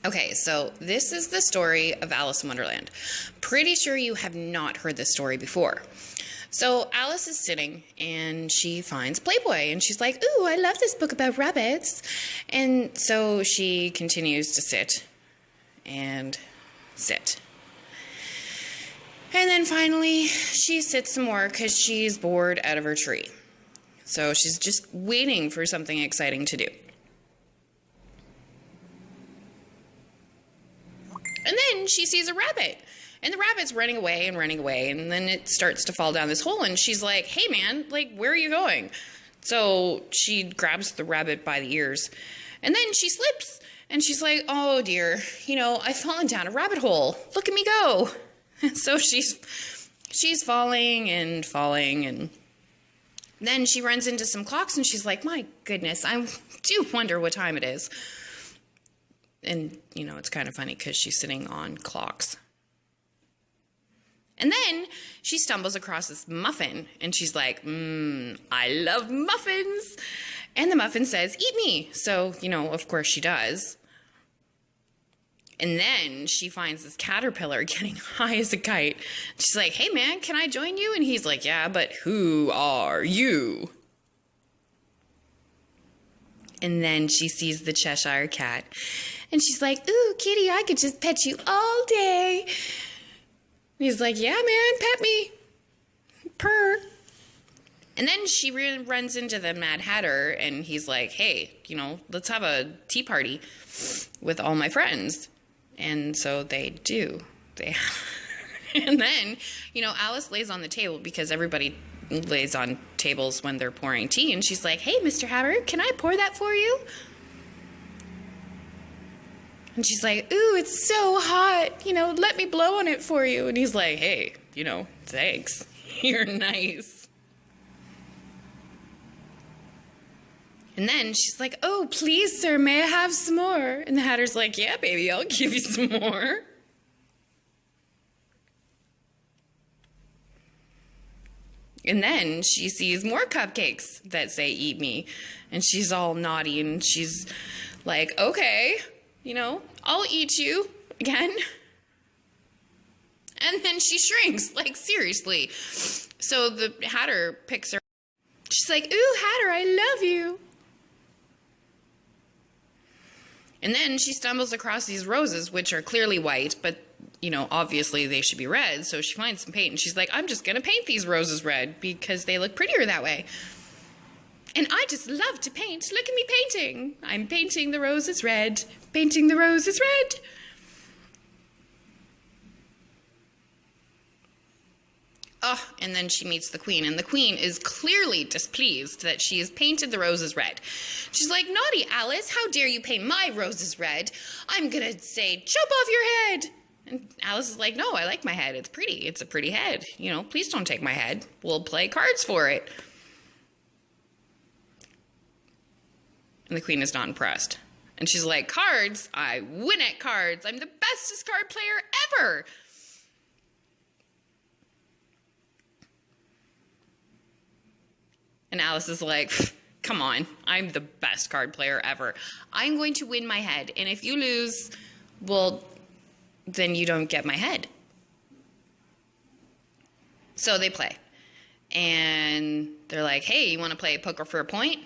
Okay, so this is the story of Alice in Wonderland. Pretty sure you have not heard this story before. So Alice is sitting and she finds Playboy and she's like, ooh, I love this book about rabbits. And so she continues to sit and sit. And then finally she sits some more because she's bored out of her tree. So she's just waiting for something exciting to do. And then she sees a rabbit. And the rabbit's running away, and then it starts to fall down this hole, and she's like, hey man, like, where are you going? So she grabs the rabbit by the ears, and then she slips, and she's like, oh dear, I've fallen down a rabbit hole. Look at me go. So she's falling, and then she runs into some clocks, and she's like, my goodness, I do wonder what time it is. And, it's kind of funny because she's sitting on clocks. And then she stumbles across this muffin, and she's like, I love muffins. And the muffin says, eat me. So, of course she does. And then she finds this caterpillar getting high as a kite. She's like, hey, man, can I join you? And he's like, yeah, but who are you? And then she sees the Cheshire Cat. And she's like, ooh, kitty, I could just pet you all day. And he's like, yeah, man, pet me. Purr. And then she runs into the Mad Hatter, and he's like, hey, let's have a tea party with all my friends. And so they do. And then, Alice lays on the table because everybody lays on tables when they're pouring tea. And she's like, hey, Mr. Hatter, can I pour that for you? And she's like, ooh, it's so hot. Let me blow on it for you. And he's like, hey, thanks. You're nice. And then she's like, oh, please, sir, may I have some more? And the Hatter's like, yeah, baby, I'll give you some more. And then she sees more cupcakes that say, eat me. And she's all naughty, and she's like, okay, I'll eat you again. And then she shrinks, like, seriously. So the Hatter picks her. She's like, ooh, Hatter, I love you. And then she stumbles across these roses, which are clearly white, but, obviously they should be red. So she finds some paint, and she's like, I'm just going to paint these roses red because they look prettier that way. And I just love to paint. Look at me painting. I'm painting the roses red. Painting the roses red. Oh, and then she meets the Queen, and the Queen is clearly displeased that she has painted the roses red. She's like, naughty Alice, how dare you paint my roses red? I'm gonna say, chop off your head. And Alice is like, no, I like my head. It's pretty. It's a pretty head. Please don't take my head. We'll play cards for it. And the Queen is not impressed. And she's like, cards? I win at cards. I'm the bestest card player ever. And Alice is like, come on, I'm the best card player ever. I'm going to win my head. And if you lose, well, then you don't get my head. So they play. And they're like, hey, you want to play poker for a point?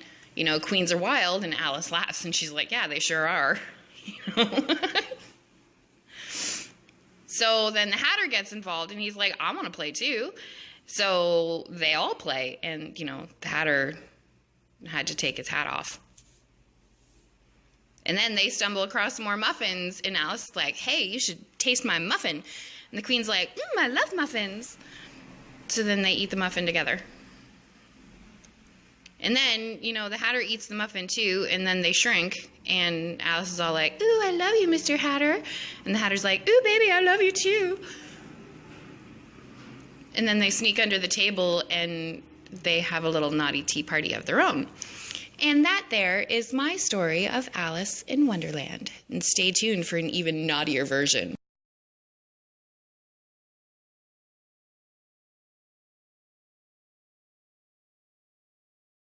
Queens are wild. And Alice laughs, and she's like, yeah, they sure are. So then the Hatter gets involved, and he's like, I want to play too. So they all play, and, the Hatter had to take his hat off. And then they stumble across some more muffins, and Alice is like, hey, you should taste my muffin. And the Queen's like, I love muffins. So then they eat the muffin together. And then, the Hatter eats the muffin too, and then they shrink, and Alice is all like, ooh, I love you, Mr. Hatter. And the Hatter's like, ooh, baby, I love you too. And then they sneak under the table, and they have a little naughty tea party of their own. And that there is my story of Alice in Wonderland. And stay tuned for an even naughtier version.